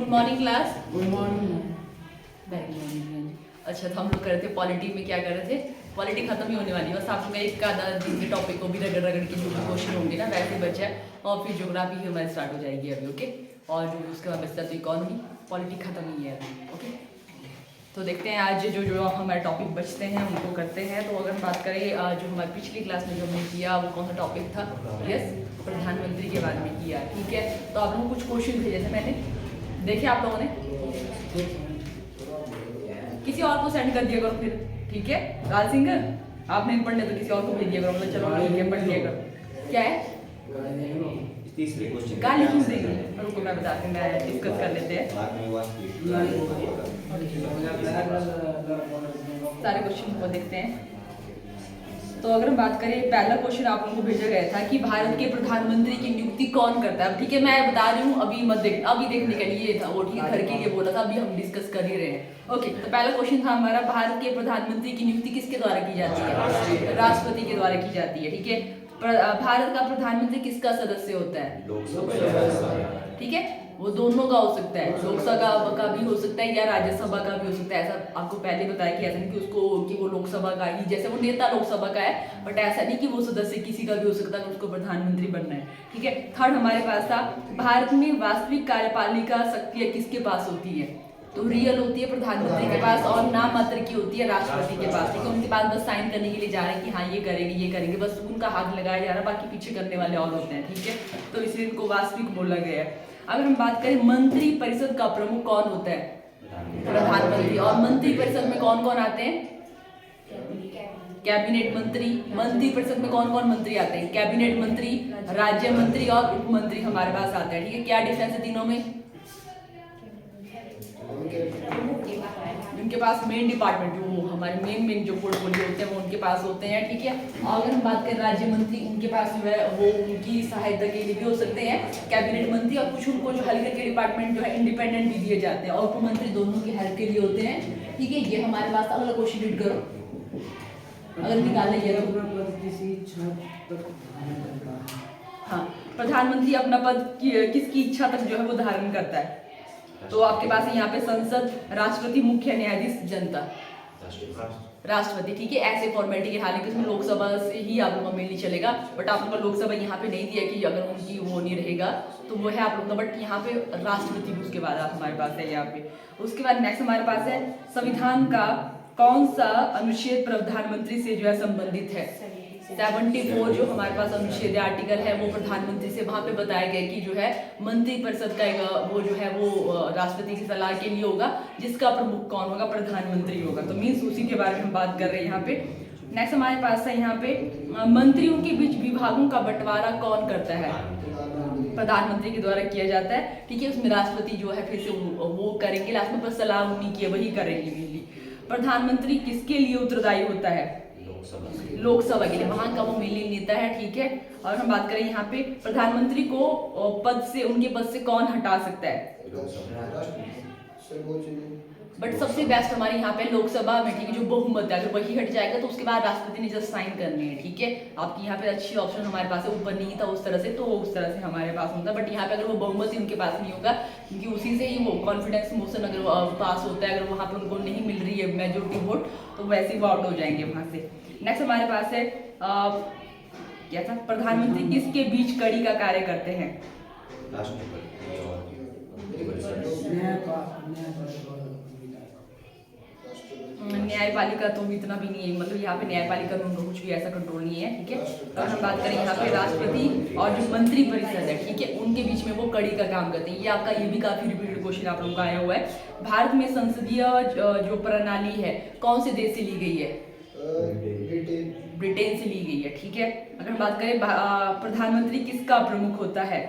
Good morning class. Good morning. Very morning. अच्छा, तो हम लोग कर रहे थे पॉलिटी में, क्या कर रहे थे, पॉलिटी खत्म ही होने वाली है, बस आप मैं एक आधा दिन के टॉपिक को भी रगड़ रगड़ के जो भी क्वेश्चन होंगे ना वैसे बचा है, और फिर ज्योग्राफी ही हमारी स्टार्ट हो जाएगी अभी। ओके, और जो उसके बाद बचता तो इकोनॉमी, पॉलिटी खत्म ही है अभी। ओके, तो देखते हैं आज जो जो हमारे टॉपिक बचते हैं उनको करते हैं। तो अगर हम बात करें जो हमारी पिछली क्लास में जो हमने किया वो कौन सा टॉपिक था, यस, प्रधानमंत्री के बारे में किया। ठीक है, तो आप लोगों को कुछ क्वेश्चन भेजे थे मैंने, देखे आप लोगों ने, किसी और को सेंड कर दिया करो फिर। ठीक है, लाल सिंह आप नहीं पढ़ने तो किसी और को भेज दिया करो, मतलब चलो ठीक है पढ़ लिया करो। क्या है तीसरे क्वेश्चन गाली क्यों देंगे, रुको मैं बताती हूँ, मैं डिस्कस कर लेते हैं सारे क्वेश्चन को देखते हैं। तो अगर हम बात करें, पहला क्वेश्चन आप लोगों को भेजा गया था कि भारत के प्रधानमंत्री की नियुक्ति कौन करता है। ठीक है, मैं बता रही हूँ, अभी मत देख, अभी देखने के लिए था वो, ठीक है, घर के लिए बोला था, अभी हम डिस्कस कर ही रहे हैं। ओके, तो पहला क्वेश्चन था हमारा, भारत के प्रधानमंत्री की नियुक्ति किसके द्वारा की जाती है, राष्ट्रपति के द्वारा की जाती है। ठीक है, भारत का प्रधानमंत्री किसका सदस्य होता है, ठीक है, वो दोनों का हो सकता है, लोकसभा का भी हो सकता है या राज्यसभा का भी हो सकता है। ऐसा आपको पहले बताया कि ऐसा नहीं कि उसको कि वो लोकसभा का ही, जैसे वो नेता लोकसभा का है, बट ऐसा नहीं कि वो सदस्य किसी का भी हो सकता है, उसको प्रधानमंत्री बनना है। ठीक है, थर्ड हमारे पास था, भारत में वास्तविक कार्यपालिका शक्तियां किसके पास होती है, तो रियल होती है प्रधानमंत्री के पास, और नाम मात्र की होती है राष्ट्रपति के पास। ठीक है, उनके पास बस साइन करने के लिए जा रहे हैं कि हाँ ये करेंगे ये करेंगे, बस उनका हाथ लगाया जा रहा है, बाकी पीछे करने वाले और होते हैं। ठीक है, तो इसलिए इनको वास्तविक बोला गया है। अगर हम बात करें मंत्री परिषद का प्रमुख कौन होता है, प्रधानमंत्री, और मंत्री परिषद में कौन कौन आते हैं, कैबिनेट मंत्री। मंत्री परिषद में कौन कौन मंत्री आते हैं, कैबिनेट मंत्री, राज्य मंत्री और उप मंत्री हमारे पास आते हैं। ठीक है, क्या डिफरेंस है तीनों में, उनके पास मेन डिपार्टमेंट जो हमारे मेन जो पोर्टफोलियो होते हैं वो उनके पास होते हैं। ठीक है, और अगर हम बात करें राज्य मंत्री, उनके पास जो है वो उनकी सहायता के लिए भी हो सकते हैं कैबिनेट मंत्री, और कुछ उनको जो हल्के के डिपार्टमेंट जो है इंडिपेंडेंट भी दिए जाते हैं, और उप मंत्री दोनों की हेल्प के लिए होते हैं। ठीक है, ये हमारे पास। अगला क्वेश्चन रीड करो, अगर निकाल लिया तो। हाँ, प्रधानमंत्री अपना पद किसकी इच्छा तक जो है वो धारण करता है, तो आपके पास है यहाँ पे संसद, राष्ट्रपति, मुख्य न्यायाधीश, जनता, राष्ट्रपति। ठीक है, ऐसे फॉर्मेलिटी के, हालांकि उसमें लोकसभा से ही आप लोगों का मेनली चलेगा, बट आप लोगों का लोकसभा यहाँ पे नहीं दिया कि अगर उनकी वो नहीं रहेगा तो वो है आप लोगों का, बट यहाँ पे राष्ट्रपति भी उसके बाद हमारे पास है यहाँ पे। उसके बाद नेक्स्ट हमारे पास है, संविधान का कौन सा अनुच्छेद प्रधानमंत्री से जो है संबंधित है, 74 जो हमारे पास अनुच्छेद आर्टिकल है वो प्रधानमंत्री से, वहां पे बताया गया कि जो है मंत्री परिषद का वो जो है वो राष्ट्रपति की सलाह के लिए होगा, जिसका प्रमुख कौन होगा, प्रधानमंत्री होगा। तो मीन्स उसी के बारे में हम बात कर रहे हैं यहाँ पे। नेक्स्ट हमारे पास है यहाँ पे, मंत्रियों के बीच विभागों का बंटवारा कौन करता है, प्रधानमंत्री के द्वारा किया जाता है। ठीक है, उसमें राष्ट्रपति जो है फिर से वो करेंगे, लास्ट में बस सलाह उन्हीं की वही करेंगे मेनली। प्रधानमंत्री किसके लिए उत्तरदायी होता है, लोकसभा के लिए, वहां का वो मेनली नेता है। ठीक है, और हम बात करें यहाँ पे, प्रधानमंत्री को पद से, उनके पद से कौन हटा सकता है, बट सबसे बेस्ट हमारे यहाँ पे लोकसभा में। ठीक है, जो बहुमत है, अगर वही हट जाएगा तो उसके बाद राष्ट्रपति ने जस्ट साइन करने हैं। ठीक है, आपकी यहाँ पे अच्छी ऑप्शन हमारे पास है, ऊपर नहीं था उस तरह से, तो उस तरह से हमारे पास होता है, बट यहाँ पे अगर वो बहुमत ही उनके पास नहीं होगा, क्योंकि उसी से ही वो कॉन्फिडेंस मोशन अगर पास होता है, अगर वहाँ पे उनको नहीं मिल रही है मेजोरिटी वोट, तो वैसे ही वो आउट हो जाएंगे वहाँ से। नेक्स्ट हमारे पास है क्या था, प्रधानमंत्री किसके बीच कड़ी का कार्य करते हैं, न्यायपालिका तो इतना भी नहीं है, मतलब यहाँ पे न्यायपालिका में उनका कुछ भी ऐसा कंट्रोल नहीं है। ठीक है, और हम बात करें यहाँ पे राष्ट्रपति और जो मंत्री परिषद है, ठीक है, उनके बीच में वो कड़ी का काम करते हैं। ये आपका ये भी काफी रिपीटेड क्वेश्चन आप लोगों का आया हुआ है। भारत में संसदीय जो प्रणाली है कौन से देश से ली गई है, ब्रिटेन से ली गई है। ठीक है, अगर हम बात करें प्रधानमंत्री किसका प्रमुख होता है,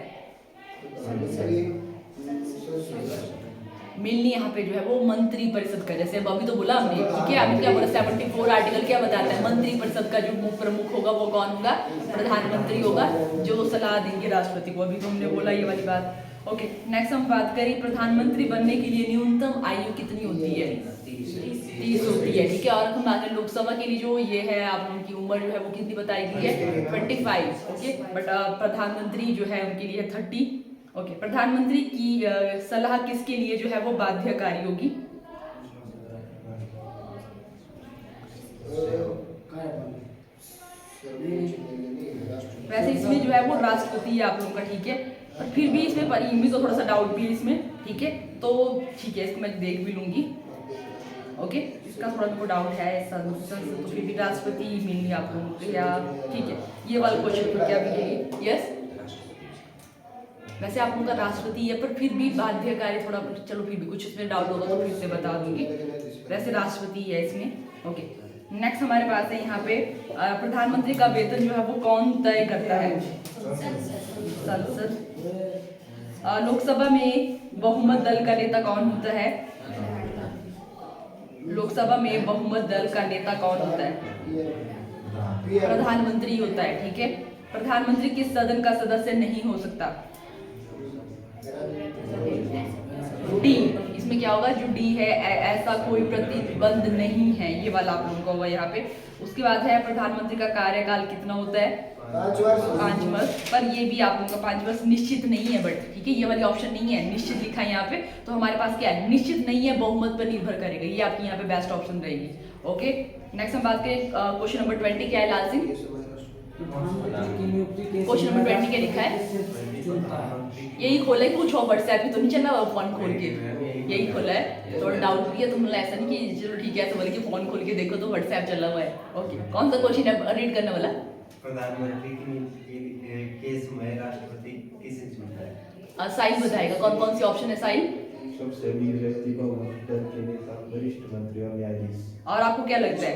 मेनली यहाँ पे जो है वो मंत्री परिषद का, जैसे अभी तो बोला हमने। ठीक है, अभी क्या बोला, 74 आर्टिकल क्या बताता है, मंत्री परिषद का जो प्रमुख होगा वो कौन होगा, प्रधानमंत्री होगा, जो सलाह देंगे राष्ट्रपति को। अभी तो हमने बोला ये वाली बात। ओके, नेक्स्ट हम बात करें, प्रधानमंत्री बनने के लिए न्यूनतम आयु कितनी होती है, 30 होती है। ठीक है, और हम बात करें लोकसभा के लिए जो ये है आप उनकी उम्र जो है वो कितनी बताई गई है, 25। ओके, बट प्रधानमंत्री जो है उनके लिए 30 ओके, प्रधानमंत्री की सलाह किसके लिए जो है वो बाध्यकारी होगी? वैसे इसमें जो है वो राष्ट्रपति है आप लोगों का, ठीक है, पर फिर भी इसमें इंग्लिश का थोड़ा सा डाउट भी है इसमें, ठीक है, तो ठीक है, इसको मैं देख भी लूंगी। ओके, इसका थोड़ा मेरे को डाउट है संसद, तो फिर भी राष्ट्रपति मिली आप लोगों को, या ठीक है, ये वाला क्वेश्चन तो क्या भी यस, वैसे आप लोगों का राष्ट्रपति है, पर फिर भी बाध्यकारी थोड़ा, चलो फिर भी कुछ इसमें डाउट होगा तो फिर से बता दूंगी, वैसे राष्ट्रपति है इसमें। ओके, नेक्स्ट हमारे पास है यहाँ पे प्रधानमंत्री का वेतन जो है वो कौन तय करता है? संसद। लोकसभा में बहुमत दल का नेता कौन होता है? लोकसभा में बहुमत दल का नेता कौन होता है? प्रधानमंत्री होता है, ठीक है। प्रधानमंत्री किस सदन का सदस्य नहीं हो सकता? डी। इसमें क्या होगा, जो डी है ऐसा कोई प्रतिबंध नहीं है, ये वाला आप लोगों को होगा यहाँ पे। उसके बाद है प्रधानमंत्री का कार्यकाल कितना होता है? 5 वर्ष, पर ये भी आप लोगों का 5 वर्ष निश्चित नहीं है, बट ठीक है, ये वाली ऑप्शन नहीं है, निश्चित लिखा है यहाँ पे, तो हमारे पास क्या है, निश्चित नहीं है, बहुमत पर निर्भर करेगा, ये आपकी यहाँ पे बेस्ट ऑप्शन रहेगी। ओके, नेक्स्ट हम बात करें क्वेश्चन नंबर 20 क्या है लाल सिंह? क्वेश्चन नंबर 20 क्या लिखा है? यही खोला है, कुछ व्हाट्सएप पे तो नहीं चल रहा फोन खोल के, यही खोला है, थोड़ा डाउट भी है, तो मतलब ऐसा नहीं कि चलो ठीक है ऐसा बोल के फोन खोल के देखो तो व्हाट्सएप चला हुआ है। ओके, कौन सा क्वेश्चन है रीड करने वाला? प्रधानमंत्री के केस में राष्ट्रपति किसे चुनता है? साइल बताएगा, कौन कौन सी ऑप्शन है साइल? सबसे अमीर व्यक्ति, बहुमत दल के नेता, वरिष्ठ मंत्री और न्यायाधीश। और आपको क्या लगता है?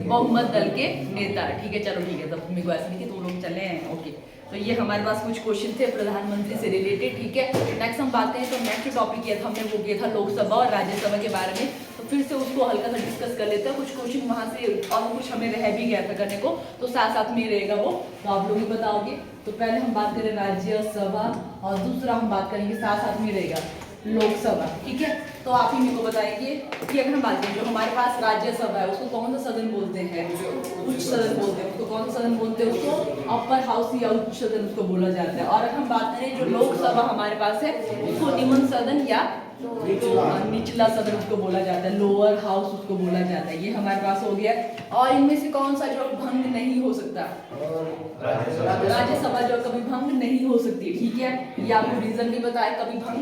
बहुमत दल के नेता, ठीक है, चलो ठीक है, तब मेरे को ऐसा नहीं कि तुम लोग चले हैं। ओके, तो ये हमारे पास कुछ क्वेश्चन थे प्रधानमंत्री से रिलेटेड, ठीक है। नेक्स्ट हम बात करें तो नेक्स्ट टॉपिक किया था हमने, वो किया था लोकसभा और राज्यसभा के बारे में, तो फिर से उसको हल्का सा डिस्कस कर लेते हैं। कुछ क्वेश्चन वहाँ से और कुछ हमें रह भी गया था करने को, तो साथ साथ में रहेगा वो, तो आप लोग ही बताओगे। तो पहले हम बात करें राज्यसभा और दूसरा हम बात करेंगे साथ साथ में रहेगा लोकसभा, ठीक है। तो आप ही मेरे को बताएंगे कि अगर हम बात करें जो हमारे पास राज्यसभा है उसको कौन सा सदन बोलते हैं? उच्च सदन बोलते हैं उसको। कौन सा सदन बोलते हैं उसको? अपर हाउस या उच्च सदन उसको बोला जाता है। और अगर हम बात करें जो लोकसभा हमारे पास है उसको निम्न सदन या निचला सदन उसको बोला जाता है, लोअर हाउस उसको बोला जाता है। ये हमारे पास हो गया। और इनमें से कौन सा जो भंग नहीं हो सकता? राज्यसभा जो कभी भंग नहीं हो सकती, ठीक है। ये आपको रीजन भी बताया, कभी भंग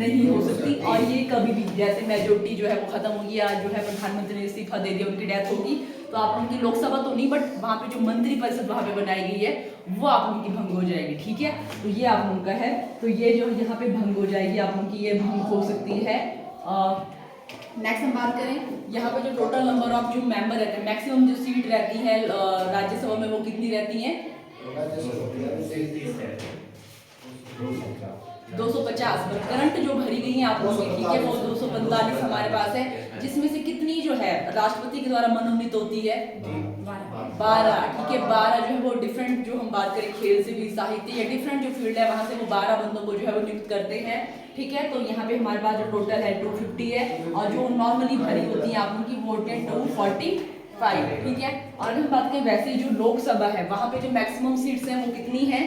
नहीं हो सकती। और ये कभी भी जैसे मेजोरिटी जो है वो खत्म होगी या जो है प्रधानमंत्री ने इस्तीफा दे दिया, उनकी डेथ होगी, तो आप उनकी लोकसभा तो नहीं, बट वहाँ पे जो मंत्री परिषद वहाँ पे बनाई गई है वो आप उनकी भंग हो जाएगी, ठीक है। तो ये आप उनका है, तो ये जो यहाँ पे भंग हो जाएगी आप उनकी, ये भंग हो सकती है। नेक्स्ट हम बात करें यहाँ पे जो टोटल नंबर ऑफ जो मेंबर रहते हैं, मैक्सिमम जो सीट रहती है राज्यसभा में वो कितनी रहती है? 250। पर करंट जो भरी गई है आप लोगों की, ठीक है, वो 245 हमारे पास है, जिसमें से कितनी जो है राष्ट्रपति के द्वारा मनोनीत होती है? 12, ठीक है। 12 जो है वो डिफरेंट, जो हम बात करें खेल से भी, साहित्य या डिफरेंट जो फील्ड है वहां से वो 12 बंदों को जो है वो नियुक्त करते हैं, ठीक है। तो यहाँ पे हमारे पास जो टोटल है 250 है, और जो नॉर्मली भरी होती है आप उनकी वोट है 245, ठीक है। और हम बात करें वैसे जो लोकसभा है वहां पे जो मैक्सिमम सीट्स हैं वो कितनी है?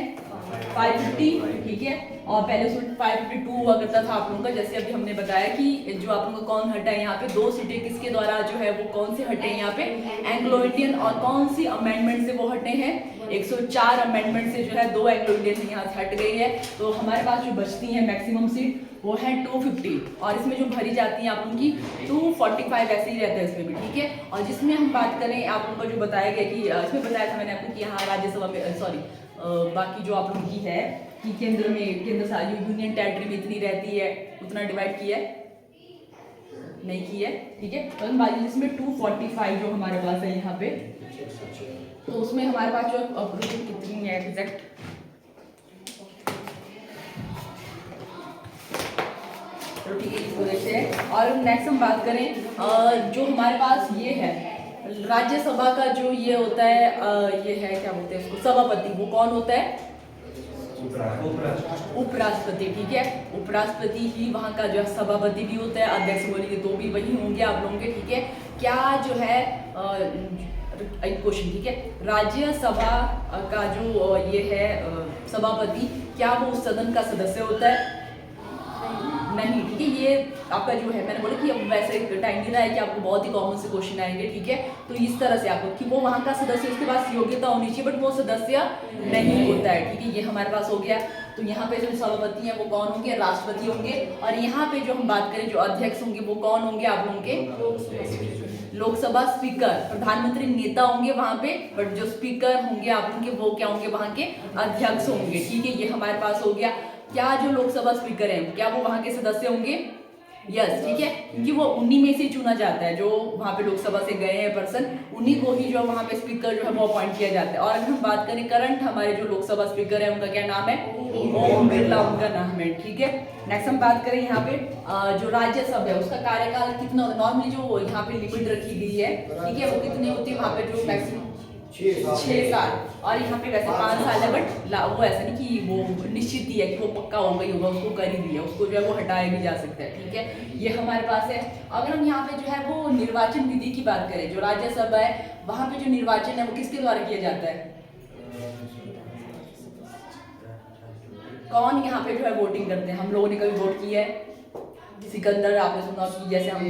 550, ठीक है। और पहले उसमें 552 हुआ करता था आप लोगों का, जैसे अभी हमने बताया कि जो आप लोगों का कौन हटा है यहाँ पे, 2 सीटें किसके द्वारा जो है वो कौन से हटे हैं यहाँ पे? Anglo Indian. और कौन सी अमेंडमेंट से वो हटे हैं? 104 अमेंडमेंट से जो है 2 एंग्लो इंडियन यहाँ से हट गई है। तो हमारे पास जो बचती है मैक्सिमम सीट वो है 250, और इसमें जो भरी जाती है आप उनकी 245 ऐसे ही रहता है इसमें भी, ठीक है। और जिसमें हम बात करें आप लोगों को जो बताया गया कि इसमें बताया था मैंने आपको कि यहाँ राज्यसभा में बाकी जो आप लोगों की है कि केंद्र यूनियन टेरिटरी में इतनी रहती है, उतना डिवाइड किया है नहीं किया है, ठीक है। तो हम बात जिसमें 245 जो हमारे पास है यहाँ पे, तो उसमें हमारे पास जो कितनी है एग्जैक्ट, तो ठीक है इसको देखते हैं। और नेक्स्ट हम बात करें जो हमारे पास ये है राज्यसभा का जो ये होता है, ये है क्या बोलते हैं उसको, सभापति, वो कौन होता है? उपराष्ट्रपति, ठीक है। उपराष्ट्रपति ही वहाँ का जो सभापति भी होता है, अध्यक्ष बोलेंगे तो भी वही होंगे आप लोगों के, ठीक है। क्या जो है एक क्वेश्चन, ठीक है, राज्यसभा का जो ये है सभापति, क्या वो उस सदन का सदस्य होता है? नहीं, ठीक है। ये आपका जो है, मैंने बोला कि अब वैसे टाइम नहीं रहा है कि आपको बहुत ही कॉमन से क्वेश्चन आएंगे, ठीक है। तो इस तरह से आपको कि वो वहाँ का सदस्य, उसके पास योग्यता होनी चाहिए, बट वो सदस्य नहीं होता है, ठीक है। ये हमारे पास हो गया। तो यहाँ पे जो सभापति हैं वो कौन होंगे? राष्ट्रपति होंगे। और यहाँ पे जो हम बात करें जो अध्यक्ष होंगे वो कौन होंगे आप लोगों के? लोकसभा स्पीकर। प्रधानमंत्री नेता होंगे वहां पे, बट जो स्पीकर होंगे आप लोगों के वो क्या होंगे? वहां के अध्यक्ष होंगे, ठीक है। ये हमारे पास हो गया। क्या जो लोकसभा स्पीकर हैं क्या वो वहां के सदस्य होंगे? यस, ठीक है, क्योंकि वो उन्हीं में से चुना जाता है, जो वहां पे लोकसभा से गए हैं पर्सन, उन्हीं को ही जो वहां पे स्पीकर जो है वो अपॉइंट किया जाता है। और अगर हम बात करें करंट हमारे जो लोकसभा स्पीकर है उनका क्या नाम है? ओम बिरला उनका नाम है, ठीक है। नेक्स्ट हम बात करें यहाँ पे जो राज्यसभा है उसका कार्यकाल कितना होता है? नॉर्मली जो यहाँ पे लिमिट रखी गई है, ठीक है, वो कितनी होती है? वहाँ पे जो मैक्सिमम 6 साल, और यहाँ पे वैसे 5 साल है, बट वो ऐसा नहीं कि वो निश्चित ही है कि वो पक्का होगा ही होगा, उसको कर ही दिया, उसको जो है वो हटाया भी जा सकता है, ठीक है। ये हमारे पास है। अगर हम यहाँ पे जो है वो निर्वाचन विधि की बात करें, जो राज्यसभा है वहाँ पे जो निर्वाचन है वो किसके द्वारा किया जाता है? कौन यहाँ पे जो है वोटिंग करते हैं? हम लोगों ने कभी वोट किया है? सिकंदर, आपने सुना कि जैसे हम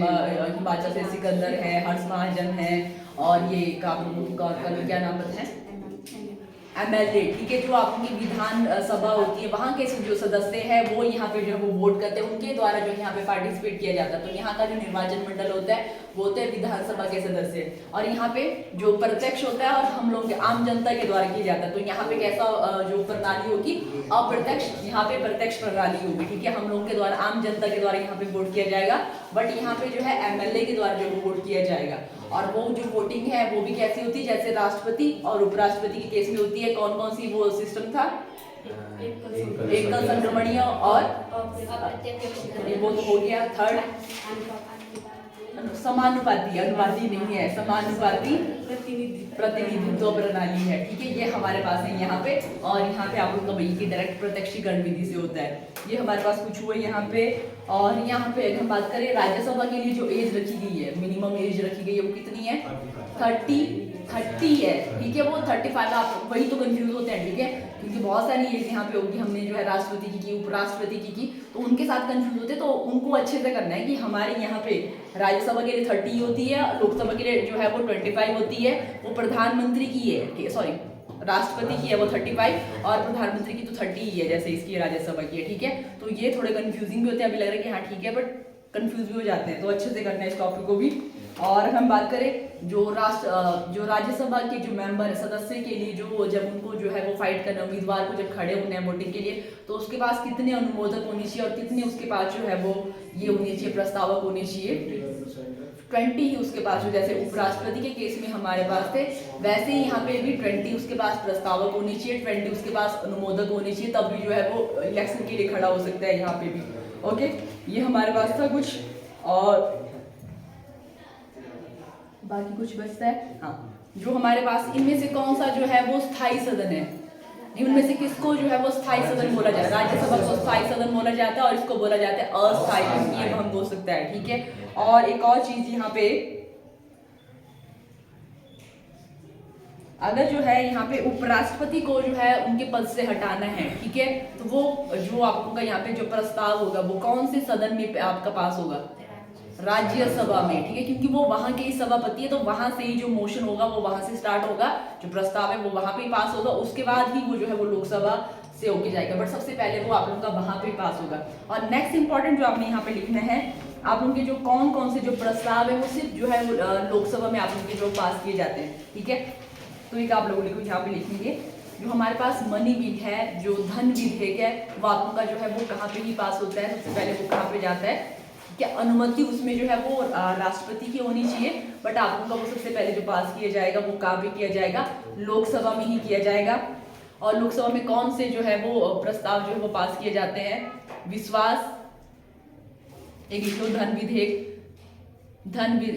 हिमाचल से सिकंदर है, हर्ष महाजन है, और ये क्या नाम बताएं? MLA, ठीक है। जो आपकी विधान सभा होती है वहाँ के जो सदस्य हैं वो यहाँ पे जो है वो वोट करते हैं, उनके द्वारा जो यहाँ पे पार्टिसिपेट किया जाता है। तो यहाँ का जो निर्वाचन मंडल होता है वो होते हैं विधानसभा के सदस्य, और यहाँ पे जो प्रत्यक्ष होता है और हम लोग आम जनता के द्वारा किया जाता है। तो यहाँ पे कैसा जो प्रणाली होगी? अप्रत्यक्ष, यहाँ पे प्रत्यक्ष प्रणाली होगी, ठीक है। हम लोगों के द्वारा, आम जनता के द्वारा यहाँ पे वोट किया जाएगा, बट यहाँ पे जो है MLA के द्वारा जो वोट किया जाएगा। और वो जो वोटिंग है वो भी कैसी होती है? जैसे राष्ट्रपति और उपराष्ट्रपति के केस में होती है। कौन कौन सी वो सिस्टम था? एकल संक्रमणीय और वो तो हो गया। थर्ड समानुपाती, अनुपाती नहीं है, समानुपाती प्रतिनिधित्व प्रणाली है, ठीक है। ये हमारे पास है यहाँ पे। और यहाँ पे आप लोग का भाई की डायरेक्ट प्रत्यक्षीकरण विधि से होता है। ये हमारे पास कुछ हुआ यहाँ पे। और यहाँ पे अगर हम बात करें राज्यसभा के लिए जो एज रखी गई है, मिनिमम एज रखी गई है वो कितनी है? 30 है, ठीक है। वो 35, आप वही तो कंफ्यूज होते हैं, ठीक है, क्योंकि बहुत सारी एज यहाँ पे होगी। हमने जो है राष्ट्रपति की उपराष्ट्रपति की तो उनके साथ कंफ्यूज होते, तो उनको अच्छे से करना है कि हमारे यहाँ पे राज्यसभा के लिए 30 होती है, लोकसभा के लिए जो है वो 25 होती है। वो प्रधानमंत्री की है, सॉरी राष्ट्रपति की है वो 35, और प्रधानमंत्री की तो 30 ही है, जैसे इसकी राज्यसभा की है, ठीक है। तो ये थोड़े कंफ्यूजिंग भी होते हैं, अभी लग रहा है कि हाँ ठीक है, बट कंफ्यूज भी हो जाते हैं, तो अच्छे से करना है इस टॉपिक को भी। और हम बात करें जो राज्यसभा के जो मेंबर सदस्य के लिए जो जब उनको जो है वो फाइट करना, उम्मीदवार को जब खड़े होने हैं वोटिंग के लिए, तो उसके पास कितने अनुमोदक होने चाहिए और कितने उसके पास जो है वो ये होने चाहिए, प्रस्तावक होने चाहिए? 20 ही उसके पास, जो जैसे उपराष्ट्रपति के केस में हमारे पास थे, वैसे ही यहाँ पे भी 20 उसके पास प्रस्तावक होने चाहिए, 20 उसके पास अनुमोदक होने चाहिए, तब भी जो है वो इलेक्शन के लिए खड़ा हो सकता है यहाँ पे भी। ओके, ये हमारे पास था कुछ, और बाकी कुछ बचता है। हाँ, जो हमारे पास इनमें से कौन सा जो है वो स्थायी सदन है? इनमें से किसको जो है वो स्थायी सदन बोला जाता है? राज्यसभा को स्थायी सदन बोला जाता है, और इसको बोला जाता है अस्थायी, ये भंग हो सकता है, ठीक है। और एक और चीज यहाँ पे, अगर जो है यहाँ पे उपराष्ट्रपति को जो है उनके पद से हटाना है, ठीक है, तो वो जो आपका यहाँ पे जो प्रस्ताव होगा वो कौन से सदन में आपका पास होगा? राज्यसभा में, ठीक है, क्योंकि वो वहां के ही सभापति है, तो वहां से ही जो मोशन होगा वो वहां से स्टार्ट होगा, जो प्रस्ताव है वो वहां पे ही पास होगा, उसके बाद ही वो जो है वो लोकसभा से होके जाएगा, बट सबसे पहले वो आप लोगों का वहां पे पास होगा। और नेक्स्ट इंपॉर्टेंट जो आपने यहाँ पे लिखना है, आप लोगों के जो कौन कौन से जो प्रस्ताव है वो सिर्फ जो है लोकसभा में आप लोगों के जो पास किए जाते हैं, ठीक है। तो एक आप लोग लिखो, यहाँ पे लिखेंगे जो हमारे पास मनी बिल है, जो धन विधेयक है, वो आप लोगों का जो है वो कहाँ पे ही पास होता है? सबसे पहले वो कहाँ पे जाता है? क्या अनुमति उसमें जो है वो राष्ट्रपति की होनी चाहिए, बट आप लोगों का वो सबसे पहले जो पास किया जाएगा वो कहाँ पे किया जाएगा? लोकसभा में ही किया जाएगा। और लोकसभा में कौन से जो है वो प्रस्ताव जो है वो पास किए जाते हैं? विश्वास, एक धन विधेयक,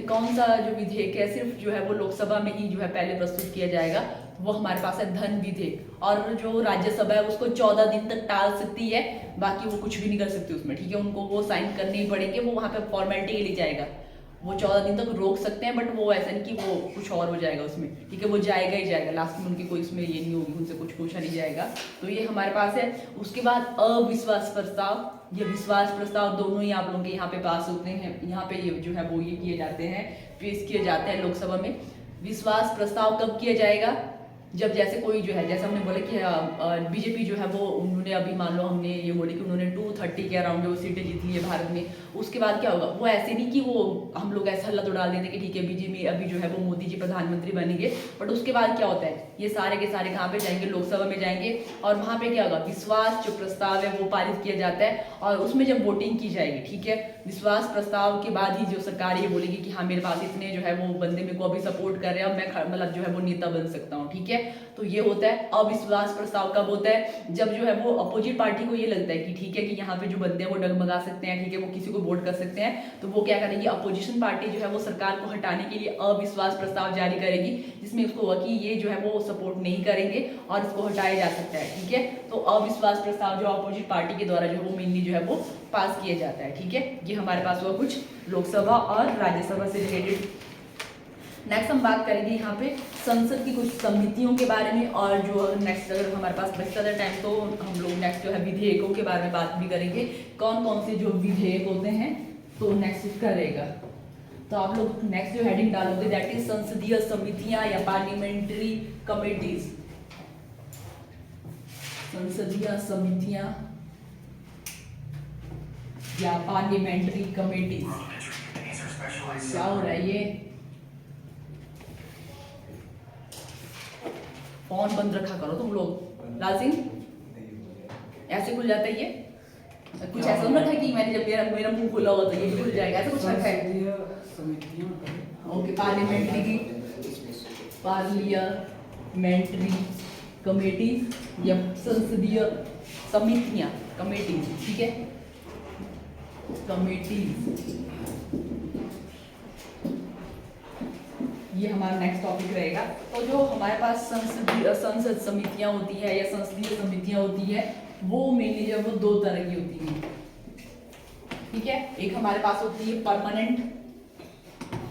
कौन सा जो विधेयक है सिर्फ जो है वो लोकसभा में ही जो है पहले प्रस्तुत किया जाएगा, वो हमारे पास है धन विधेयक। और जो राज्यसभा है उसको 14 दिन तक टाल सकती है, बाकी वो कुछ भी नहीं कर सकती उसमें, ठीक है, उनको वो साइन करने ही पड़ेंगे, वो वहाँ पे फॉर्मेलिटी के लिए जाएगा। वो 14 दिन तक रोक सकते हैं, बट वो ऐसा नहीं कि वो कुछ और हो जाएगा उसमें, ठीक है, वो जाएगा ही जाएगा, लास्ट में उनकी कोई इसमें ये नहीं होगी, उनसे कुछ पूछा नहीं जाएगा। तो ये हमारे पास है। उसके बाद अविश्वास प्रस्ताव, ये विश्वास प्रस्ताव दोनों ही आप लोगों के यहाँ पे पास होते हैं, यहाँ पे ये जो है वो ये किए जाते हैं, पेश किए जाते हैं लोकसभा में। विश्वास प्रस्ताव कब किया जाएगा? जब जैसे कोई जो है, जैसे हमने बोला कि बीजेपी जो है वो उन्होंने अभी मान लो हमने ये बोले कि उन्होंने 230 के अराउंड जो सीटें जीत ली है भारत में, उसके बाद क्या होगा? वो ऐसे नहीं कि वो हम लोग ऐसा हल्ला तो डाल देते कि ठीक है बीजेपी अभी जो है वो मोदी जी प्रधानमंत्री बनेंगे, बट उसके बाद क्या होता है, ये सारे के सारे कहाँ पे जाएंगे? लोकसभा में जाएंगे, और वहाँ पे क्या होगा? विश्वास जो प्रस्ताव है वो पारित किया जाता है, और उसमें जब वोटिंग की जाएगी, ठीक है, विश्वास प्रस्ताव के बाद ही जो सरकार ये बोलेगी कि हाँ मेरे पास इतने जो है वो बंदे मेरे को अभी सपोर्ट कर रहे हैं, अब मैं मतलब जो है वो नेता बन सकता हूँ, ठीक है। तो ये होता है। अविश्वास प्रस्ताव कब होता है? जब जो है वो अपोजिट पार्टी को ये लगता है कि ठीक है कि यहाँ पे जो बंदे हैं वो डगमगा सकते हैं, ठीक है, वो किसी को वोट कर सकते हैं, तो वो क्या करेगी? अपोजिशन पार्टी जो है वो सरकार को हटाने के लिए अविश्वास प्रस्ताव जारी करेगी, जिसमें उसको होगा कि ये जो है वो सपोर्ट नहीं करेंगे और इसको हटाया जा सकता है, ठीक है। तो अविश्वास प्रस्ताव जो अपोजिट पार्टी के द्वारा जो है वो मेनली जो है वो पास किया जाता है, ठीक है। ये हमारे पास हुआ कुछ लोकसभा और राज्यसभा से रिलेटेड। नेक्स्ट हम बात करेंगे यहाँ पे संसद की कुछ समितियों के बारे में, और जो नेक्स्ट अगर हमारे पास बचता है टाइम तो हम लोग नेक्स्ट जो है विधेयकों के बारे में बात भी करेंगे, कौन कौन से जो विधेयक होते हैं, तो नेक्स्ट इसका रहेगा। तो आप लोग नेक्स्ट जो हेडिंग डालोगे दैट इज संसदीय समितियां या पार्लियामेंट्री कमेटीज। संसदीय समितियां या पार्लियामेंट्री कमेटीज। क्या हो रहा है ये? फोन बंद रखा करो तुम लोग। लाल सिंह ऐसे खुल जाता है ये? कुछ ऐसा नहीं रखा कि मैंने जब मेरा मुंह खुला हुआ तो ये भी खुल जाएगा, ऐसा कुछ रखा है? ओके, पार्लियामेंट्री कमेटीज या संसदीय समितियां, कमेटीज, ठीक है, कमेटीज। ये हमारा नेक्स्ट टॉपिक रहेगा। तो जो हमारे पास संसद समितियां होती है या संसदीय समितियां होती है वो मेनली जो वो दो तरह की होती हैं, ठीक है। एक हमारे पास होती है परमानेंट,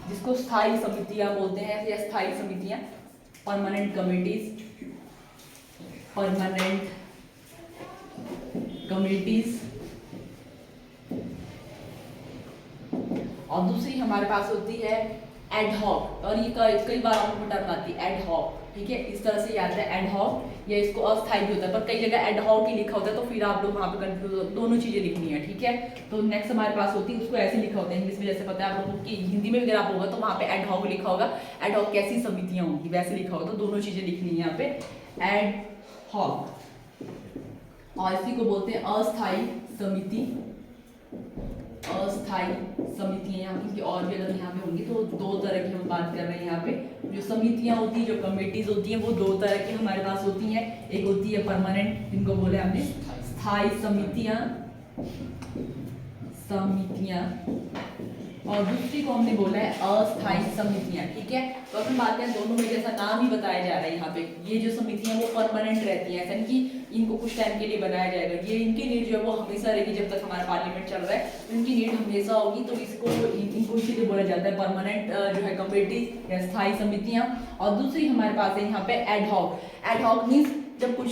जिसको स्थायी समितियां बोलते हैं या स्थायी समितियां, परमानेंट कमिटीज, परमानेंट कमिटीज। और दूसरी हमारे पास होती है एडहॉक, और ये कई बार आपको टर्म आती है एडहॉक, ठीक है, इस तरह से याद है एडहॉक, या इसको अस्थायी भी होता है, पर कई जगह एडहॉक ही लिखा होता है, तो फिर आप लोग वहाँ पे कंफ्यूज, दोनों चीजें लिखनी है, ठीक है। तो नेक्स्ट हमारे पास होती है, उसको ऐसे लिखा होता है इंग्लिश में, जैसे पता है आप लोगों की हिंदी में भी अगर आप होगा तो वहाँ पे एडहॉक लिखा होगा, एडहॉक कैसी समितियां होंगी वैसे लिखा होगा, तो दोनों चीजें लिखनी है यहाँ पे, एडहॉक। और इसी को बोलते हैं अस्थायी समिति, अस्थायी समितियां यहाँ की, और भी अगर यहाँ पे होंगी तो दो तरह की हम बात कर रहे हैं यहाँ पे। जो समितियां होती है, जो कमेटीज होती हैं, वो दो तरह की हमारे पास होती हैं। एक होती है परमानेंट, जिनको बोले हमने स्थायी समितियां, और दूसरी को हमने बोला है अस्थायी समितियां, ठीक है। तो अपन बात करें दोनों में, जैसा नाम ही बताया जा रहा है यहाँ पे, ये जो समितियां वो परमानेंट रहती हैं, ऐसा नहीं कि इनको कुछ टाइम के लिए बनाया जाएगा, ये इनकी नीड जो है वो हमेशा रहेगी जब तक हमारा पार्लियामेंट चल रहा है, तो इनकी नीड हमेशा होगी, तो इनको इसीलिए बोला जाता है परमानेंट जो है कमेटी या स्थायी समितियां। और दूसरी हमारे पास है यहाँ पे एडहॉक। एडहॉक मीन्स जब कुछ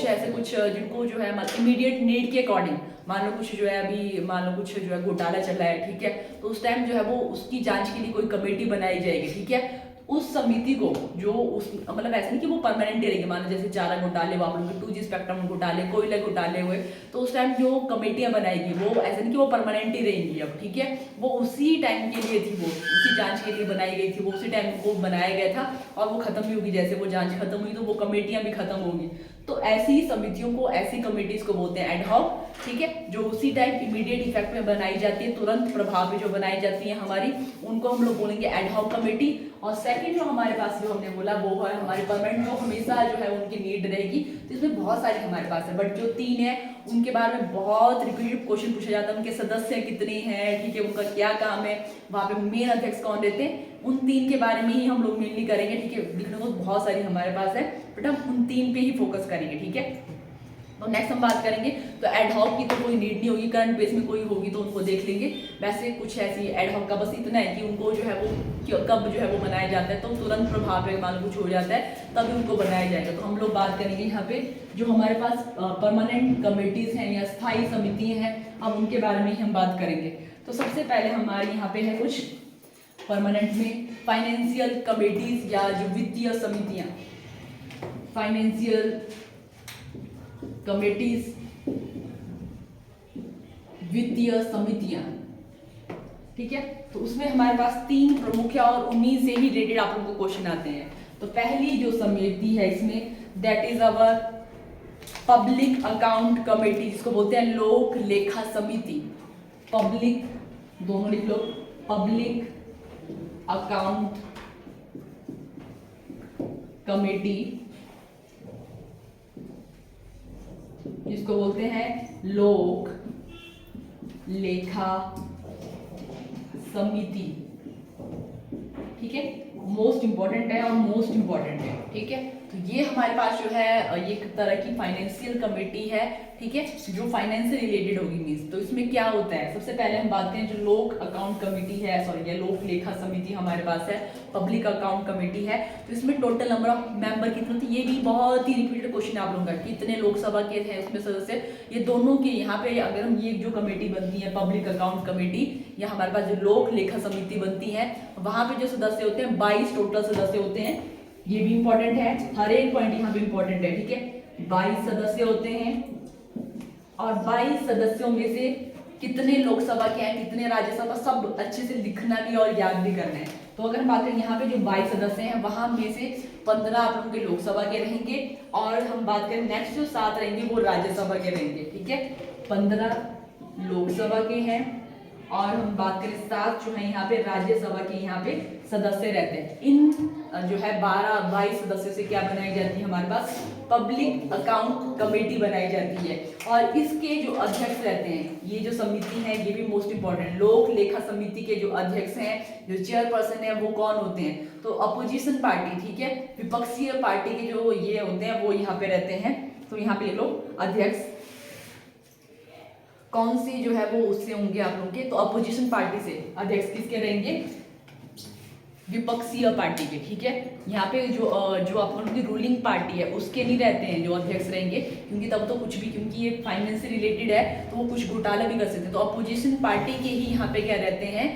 ऐसे कुछ जिनको जो है इमीडिएट नीड के अकॉर्डिंग, मान लो कुछ जो है अभी मान लो कुछ जो है घोटाला चल रहा है, ठीक है, तो उस टाइम जो है वो उसकी जांच के लिए कोई कमेटी बनाई जाएगी, ठीक है। उस समिति को जो उस मतलब ऐसा नहीं कि वो परमानेंट रहेगी, मान लो जैसे चारा घोटाले, आप लोग 2G स्पेक्ट्रम घोटाले, कोयला घोटाले हुए, तो उस टाइम जो कमेटियां बनाएगी वो ऐसा नहीं कि वो परमानेंट ही रहेंगी अब, ठीक है, वो उसी टाइम के लिए थी, वो उसी जांच के लिए बनाई गई थी, वो उसी टाइम को बनाया गया था, और वो खत्म भी होगी, जैसे वो जांच खत्म हुई तो वो कमेटियां भी खत्म होंगी। तो ऐसी समितियों को, ऐसी कमेटीज को बोलते हैं एडहॉक, ठीक है, जो उसी टाइम इमीडिएट इफेक्ट में बनाई जाती है, तुरंत प्रभाव में जो बनाई जाती है हमारी, उनको हम लोग बोलेंगे एडहॉक कमेटी। और सेकंड जो हमारे पास जो हमने बोला वो है हमारी परमानेंट, जो हमेशा जो है उनकी नीड रहेगी, तो इसमें बहुत सारी हमारे पास है, बट जो तीन है उनके बारे में बहुत रिपीटेड क्वेश्चन पूछा जाता है, उनके सदस्य कितने हैं, ठीक है, उनका क्या काम है, वहाँ पे मेन अध्यक्ष कौन रहते हैं, उन तीन के बारे में ही हम लोग मेनली करेंगे, ठीक है। लिखने को बहुत सारी हमारे पास है, बट हम उन तीन पे ही फोकस करेंगे, ठीक है। तो नेक्स्ट हम बात करेंगे तो एडहॉक की तो कोई नीड नहीं होगी, करंट बेस में कोई होगी तो उनको देख लेंगे। वैसे कुछ ऐसी एडहॉक का बस इतना है कि उनको जो है वो कब जो है वो बनाया जाता है, तो तुरंत प्रभाव पे मान लो कुछ हो जाता है तभी उनको बनाया जाएगा। तो हम लोग बात करेंगे यहाँ पे जो हमारे पास परमानेंट कमेटीज हैं या स्थायी समितियाँ हैं, अब उनके बारे में ही हम बात करेंगे। तो सबसे पहले हमारे यहाँ पे है कुछ परमानेंट में फाइनेंशियल कमेटीज या जो वित्तीय समितियाँ, फाइनेंशियल कमेटीज, वित्तीय समितियां, ठीक है। तो उसमें हमारे पास 3 प्रमुख है और उन्हीं से ही रिलेटेड आप लोगों को क्वेश्चन आते हैं। तो पहली जो समिति है इसमें that is our public account committee, जिसको बोलते हैं लोक लेखा समिति। पब्लिक, दोनों लिख लो, पब्लिक अकाउंट कमेटी, जिसको बोलते हैं लोक लेखा समिति, ठीक है। मोस्ट इंपॉर्टेंट है और मोस्ट इंपॉर्टेंट है, ठीक है। तो ये हमारे पास जो है एक तरह की फाइनेंशियल कमेटी है, ठीक है, जो फाइनेंस से रिलेटेड होगी मीन्स। तो इसमें क्या होता है, सबसे पहले हम बात करें जो लोक अकाउंट कमेटी है, सॉरी ये लोक लेखा समिति हमारे पास है, पब्लिक अकाउंट कमेटी है। तो इसमें टोटल नंबर ऑफ मेंबर कितने थे, ये भी बहुत ही रिपीटेड क्वेश्चन आप लोगों का, कितने लोकसभा के थे उसमें सदस्य, ये दोनों के यहाँ पे अगर हम ये जो कमेटी बनती है पब्लिक अकाउंट कमेटी या हमारे पास जो लोक लेखा समिति बनती है, वहां पे जो सदस्य होते हैं 22 टोटल सदस्य होते हैं। ये भी इंपॉर्टेंट है, हर एक पॉइंट यहाँ पे इंपॉर्टेंट है, ठीक है। 22 सदस्य होते हैं और 22 सदस्यों में से कितने लोकसभा के हैं, कितने राज्यसभा, सब अच्छे से लिखना भी और याद भी करना है। तो अगर हम बात करें यहाँ पे जो 22 सदस्य हैं वहां में से 15 आप लोगों के लोकसभा के रहेंगे और हम बात करें नेक्स्ट जो 7 रहेंगे वो राज्यसभा के रहेंगे, ठीक है। 15 लोकसभा के हैं और हम बात करें 7 जो है यहाँ पे राज्यसभा के यहाँ पे सदस्य रहते हैं। इन जो है 22 सदस्यों से क्या बनाई जाती है, हमारे पास पब्लिक अकाउंट कमेटी बनाई जाती है। और इसके जो अध्यक्ष रहते हैं, ये जो समिति है ये भी मोस्ट इंपॉर्टेंट, लोक लेखा समिति के जो अध्यक्ष हैं, जो चेयरपर्सन है वो कौन होते हैं, तो अपोजिशन पार्टी, ठीक है, विपक्षीय पार्टी के जो ये होते हैं वो यहाँ पे रहते हैं। तो यहाँ पे लोग अध्यक्ष कौन सी जो है वो उससे होंगे आप लोगों के, तो अपोजिशन पार्टी से अध्यक्ष किसके रहेंगे, विपक्षीय पार्टी के, ठीक है। यहाँ पे जो आप लोगों की रूलिंग पार्टी है उसके नहीं रहते हैं जो अध्यक्ष रहेंगे, क्योंकि तब तो कुछ भी, क्योंकि ये फाइनेंस से रिलेटेड है तो वो कुछ घोटाला भी कर सकते हैं। तो अपोजिशन पार्टी के ही यहाँ पे क्या रहते हैं,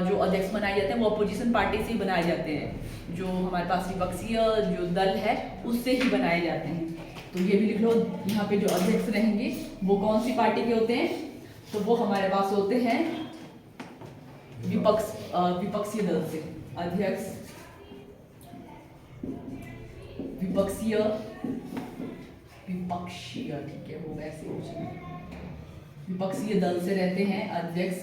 जो अध्यक्ष बनाए जाते हैं वो अपोजिशन पार्टी से ही बनाए जाते हैं, जो हमारे पास विपक्षीय जो दल है उससे ही बनाए जाते हैं। तो ये भी लिख लो, यहाँ पे जो अध्यक्ष रहेंगे वो कौन सी पार्टी के होते हैं, तो वो हमारे पास होते हैं विपक्षीय दल से, अध्यक्ष विपक्षीय, ठीक है, वो वैसे विपक्षीय दल से रहते हैं अध्यक्ष।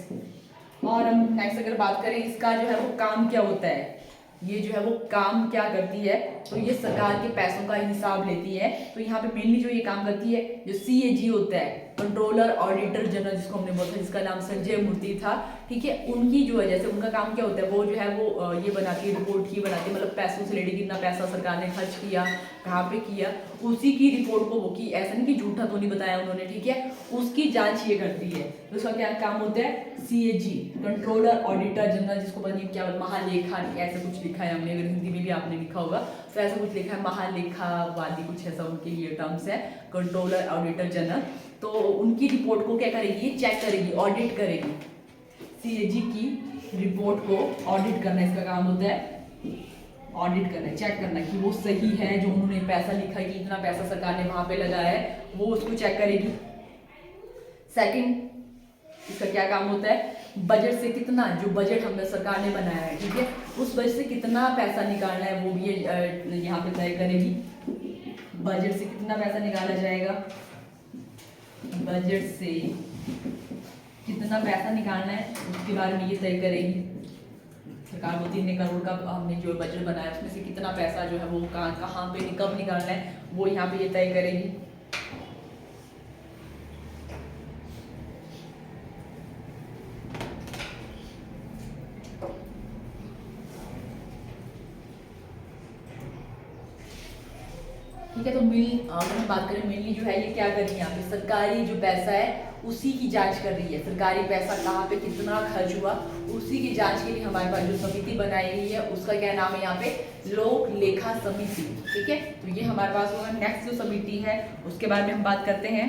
और हम नेक्स्ट अगर बात करें इसका जो है वो काम क्या होता है, ये जो है वो काम क्या करती है, तो ये सरकार के पैसों का हिसाब लेती है। तो यहाँ पे मेनली जो ये काम करती है, जो CAG होता है, कंट्रोलर ऑडिटर जनरल जिसको हमने बोला था, जिसका नाम संजय मूर्ति था, ठीक है, उनकी जो है जैसे उनका काम क्या होता है, वो जो है वो ये बनाती है, रिपोर्ट ही बनाती है, मतलब पैसों से रिलेटेड कितना पैसा सरकार ने खर्च किया, कहाँ पे किया, उसी की रिपोर्ट को वो की, ऐसा नहीं कि झूठा तो नहीं बताया उन्होंने, ठीक है, उसकी जांच ये करती है। तो उसका क्या काम होता है, CAG, कंट्रोलर ऑडिटर जनरल, जिसको पता नहीं क्या महालेखा, ऐसा कुछ लिखा है हमने, अगर हिंदी में भी आपने लिखा होगा तो ऐसा कुछ लिखा है, महालेखावादी कुछ ऐसा उनके लिए टर्म्स है, कंट्रोलर ऑडिटर जनरल। तो उनकी रिपोर्ट को क्या करेगी, चेक करेगी, ऑडिट करेगी, CAG की रिपोर्ट को ऑडिट करना इसका काम होता है, ऑडिट करना, चेक करना कि वो सही है, जो उन्होंने पैसा लिखा है कि इतना पैसा सरकार ने वहां पे लगाया है वो उसको चेक करेगी। सेकंड, इसका क्या काम होता है, बजट से कितना, जो बजट हमने सरकार ने बनाया है, ठीक है, उस बजट से कितना पैसा निकालना है वो भी यहाँ पे तय करेगी। बजट से कितना पैसा निकाला जाएगा, बजट से कितना पैसा निकालना है उसके बारे में ये तय करेगी। सरकार को 3 करोड़ का हमने जो बजट बनाया उसमें से कितना पैसा जो है वो कहाँ पे कब निकालना है वो यहाँ पे ये तय करेगी। ठीक है। तो अगर हम बात करें मेनली जो है ये क्या कर रही है यहाँ पे, सरकारी जो पैसा है उसी की जांच कर रही है। सरकारी पैसा कहाँ पे कितना खर्च हुआ उसी की जांच के लिए हमारे पास जो समिति बनाई गई है उसका क्या नाम है यहाँ पे, लोक लेखा समिति। ठीक है, तो ये हमारे पास होगा। नेक्स्ट जो समिति है उसके बारे में हम बात करते हैं।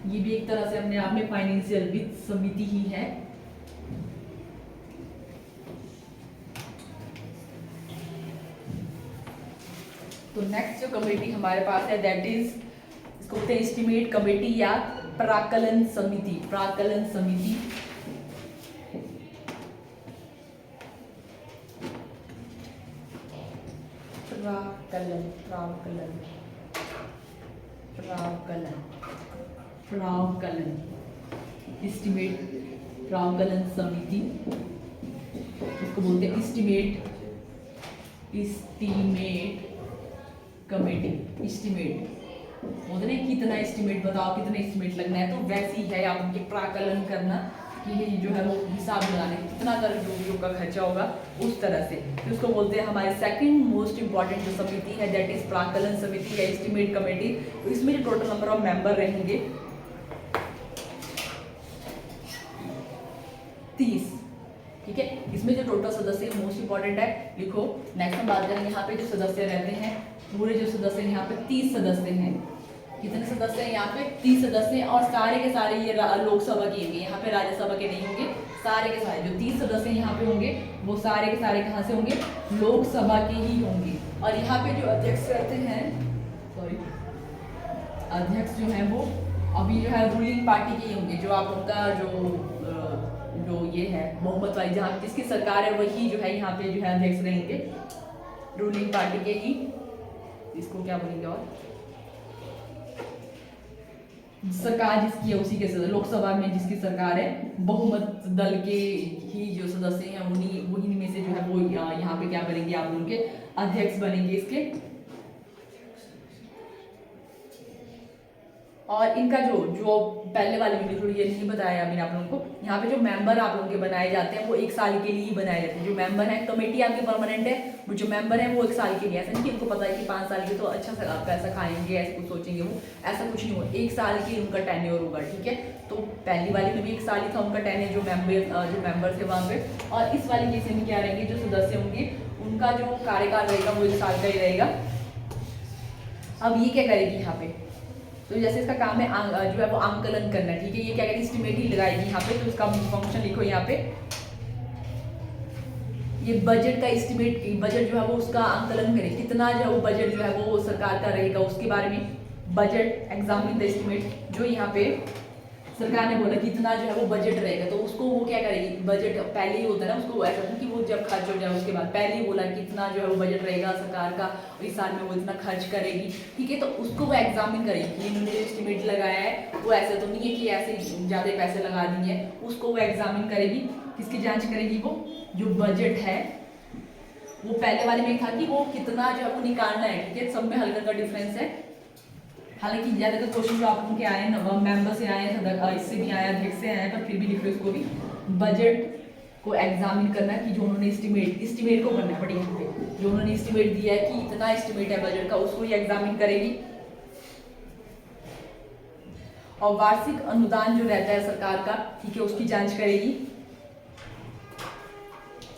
ये भी एक तरह से अपने आप में फाइनेंशियल वित्त समिति ही है। तो नेक्स्ट जो कमेटी हमारे पास है दैट इज, इसको बोलते हैं एस्टिमेट कमेटी या प्राकलन समिति। प्राकलन समिति प्राकलन प्राकलन प्राकलन प्राकलन एस्टिमेट प्राकलन समिति, इसको बोलते हैं एस्टिमेट कमेटी। एस्टिमेट बोलते हैं कितना एस्टिमेट बताओ, कितना एस्टिमेट लगना है, तो वैसी है आप उनके प्राकलन करना कि ये जो है वो हिसाब लगाने कितना कर जो का खर्चा होगा उस तरह से। तो उसको बोलते हैं हमारी सेकंड मोस्ट इंपॉर्टेंट जो समिति है दैट इज प्राकलन समिति या एस्टिमेट कमेटी। तो इसमें जो टोटल नंबर ऑफ मेंबर रहेंगे 30। ठीक है, इसमें जो टोटल सदस्य मोस्ट इंपॉर्टेंट है लिखो। नेक्स्ट हम बात करेंगे यहाँ पे जो सदस्य रहते हैं, पूरे जो सदस्य हैं यहाँ पे 30 सदस्य हैं। कितने सदस्य हैं यहाँ पे, 30 सदस्य हैं और सारे के सारे ये लोकसभा के होंगे, यहाँ पे राज्यसभा के नहीं होंगे। सारे के सारे जो 30 सदस्य यहाँ पे होंगे वो सारे के सारे कहाँ से होंगे, लोकसभा के ही होंगे। और यहाँ पे जो अध्यक्ष रहते हैं, सॉरी अध्यक्ष जो है वो अभी जो है रूलिंग पार्टी के ही होंगे। जो आप उनका जो ये है बहुमत वाली जहाँ जिसकी सरकार है वही जो है यहाँ पे जो है अध्यक्ष रहेंगे, रूलिंग पार्टी के ही। इसको क्या बोलेंगे, और सरकार जिसकी है उसी के सदस्य, लोकसभा में जिसकी सरकार है बहुमत दल के ही जो सदस्य हैं उन्हीं में से जो है वो यहाँ पे क्या बनेंगे, आप लोगों के अध्यक्ष बनेंगे इसके। और इनका जो पहले वाले वीडियो थोड़ी ये नहीं बताया मैंने आप लोगों को, यहाँ पे जो मेंबर आप लोगों के बनाए जाते हैं वो 1 साल के लिए ही बनाए जाते हैं। जो मेंबर है, कमेटी आपकी परमानेंट है, वो जो मेंबर है वो 1 साल के लिए। ऐसा नहीं कि उनको पता है कि 5 साल के तो अच्छा सा पैसा खाएंगे ऐसा कुछ सोचेंगे, वो ऐसा कुछ नहीं होगा। 1 साल की उनका टेन्योर होगा। ठीक है, तो पहली वाली में भी 1 साल ही था उनका टेन्योर, जो मेंबर थे वहाँ पे। और इस वाली केस में क्या रहेंगे, जो सदस्य होंगे उनका जो कार्यकाल रहेगा वो 1 साल का ही रहेगा। अब ये क्या करेगी यहाँ पे, तो जैसे इसका काम है जो है वो आंकलन करना। ठीक है, ये क्या करेगी, एस्टिमेट ही लगाएगी यहाँ पे। तो इसका फंक्शन लिखो यहाँ पे, ये बजट का एस्टिमेट, बजट जो है वो उसका आंकलन करे, कितना जो है वो बजट जो है वो सरकार का रहेगा उसके बारे में। बजट एग्जामिन द एस्टिमेट, जो यहाँ पे सरकार ने बोला कितना जो है वो बजट रहेगा, तो उसको वो क्या करेगी, बजट पहले ही होता है ना, उसको ऐसा नहीं कि वो जब खर्च हो जाए उसके बाद, पहले ही बोला कितना जो है वो बजट रहेगा सरकार का, इस साल में वो इतना खर्च करेगी। ठीक है, तो उसको वो एग्जामिन करेगी कि इन्होंने जो एस्टिमेट लगाया है वो ऐसे तो नहीं है कि ऐसे ज़्यादा पैसे लगा दिए हैं, उसको वो एग्जामिन करेगी। किसकी जाँच करेगी, वो जो बजट है वो पहले वाले में था कि वो कितना जो है वो निकालना है। ठीक है, सब में हल्का का डिफरेंस है। हालांकि ज़्यादातर क्वेश्चन जो आप उनके आए हैं मेंबर से आए हैं, इससे भी आए, अध्यक्ष से आए, पर फिर भी लिखो इसको भी। बजट को एग्जामिन करना कि जो उन्होंने एस्टिमेट को करना पड़ी यहाँ पे, जो उन्होंने एस्टिमेट दिया है कि इतना एस्टिमेट है बजट का, उसको ये एग्जामिन करेगी। और वार्षिक अनुदान जो रहता है सरकार का, ठीक है, उसकी जांच करेगी।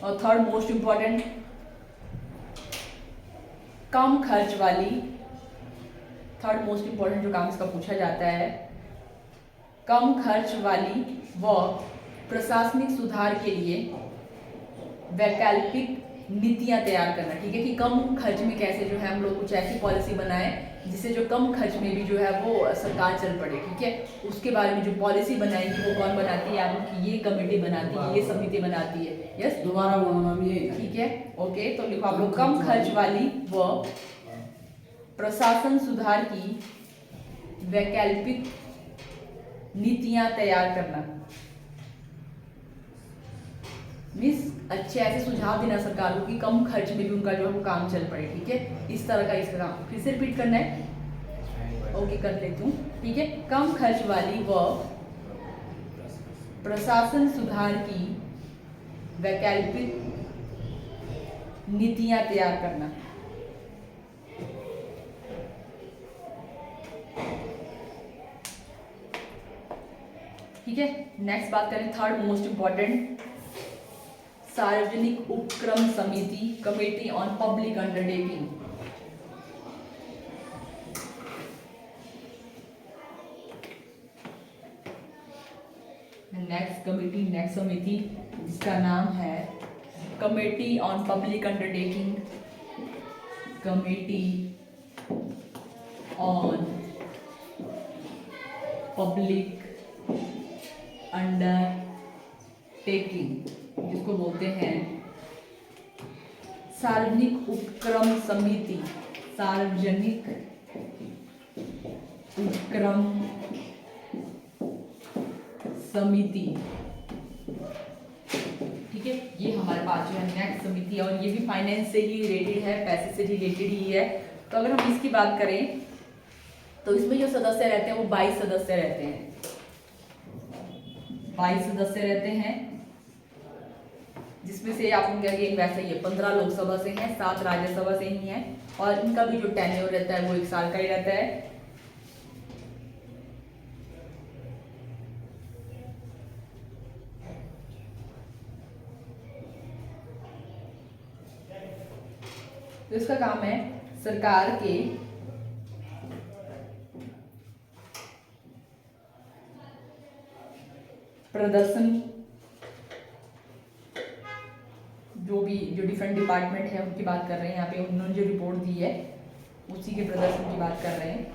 और थर्ड मोस्ट इंपॉर्टेंट, कम खर्च वाली, थर्ड मोस्ट इंपॉर्टेंट जो काम इसका पूछा जाता है, कम खर्च वाली व प्रशासनिक सुधार के लिए वैकल्पिक नीतियां तैयार करना। ठीक है, कि कम खर्च में कैसे जो है हम लोग कुछ ऐसी पॉलिसी बनाए जिससे जो कम खर्च में भी जो है वो सरकार चल पड़े। ठीक है, उसके बारे में जो पॉलिसी बनाएगी वो कौन बनाती है, आप लोग की ये कमेटी बनाती है, ये समिति बनाती है। यस, दोबारा बोलना भी है। ठीक है, ओके, तो लिखो आप लोग, कम खर्च वाली व प्रशासन सुधार की वैकल्पिक नीतियां तैयार करना। मीन्स अच्छे ऐसे सुझाव देना सरकार को कि कम खर्च में भी उनका जो है वो काम चल पड़े। ठीक है, इस तरह का इसका काम फिर से रिपीट करना है। ओके, कर लेती हूँ। ठीक है, कम खर्च वाली व प्रशासन सुधार की वैकल्पिक नीतियां तैयार करना। ठीक है, नेक्स्ट बात करें थर्ड मोस्ट इंपॉर्टेंट, सार्वजनिक उपक्रम समिति, committee on public undertaking. Next समिति जिसका नाम है committee on public undertaking, committee on public undertaking, जिसको बोलते हैं सार्वजनिक उपक्रम समिति, सार्वजनिक उपक्रम समिति। ठीक है, ये हमारे पास जो है नेक्स्ट समिति, और ये भी फाइनेंस से ही रिलेटेड है, पैसे से रिलेटेड ही है। तो अगर हम इसकी बात करें तो इसमें जो सदस्य रहते हैं वो 22 सदस्य रहते हैं, 22 सदस्य रहते हैं, जिसमें से आप उनके अगेन वैसे ही 15 लोकसभा से हैं, 7 राज्यसभा से ही हैं, और इनका भी जो टेन्योर रहता है वो 1 साल का ही रहता है। तो इसका काम है सरकार के प्रदर्शन, जो डिफरेंट डिपार्टमेंट है उनकी बात कर रहे हैं यहाँ पे, उन्होंने जो रिपोर्ट दी है उसी के प्रदर्शन की बात कर रहे हैं।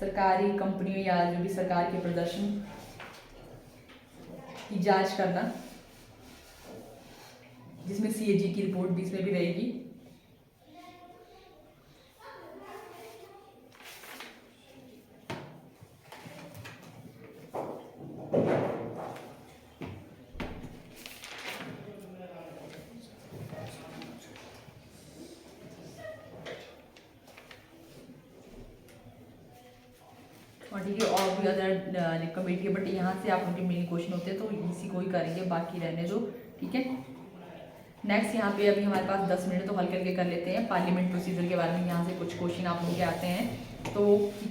सरकारी कंपनियों या जो भी सरकार के प्रदर्शन की जांच करना, जिसमें सीएजी की रिपोर्ट भी इसमें भी रहेगी। और ठीक है, और भी अदर कमेटी है, बट यहाँ से आप उनके मेन क्वेश्चन होते हैं तो इसी को ही करेंगे, बाकी रहने दो। ठीक है, नेक्स्ट यहाँ पे अभी हमारे पास 10 मिनट तो हल करके कर लेते हैं। पार्लियामेंट प्रोसीजर के बारे में यहाँ से कुछ क्वेश्चन आप लोग के आते हैं। तो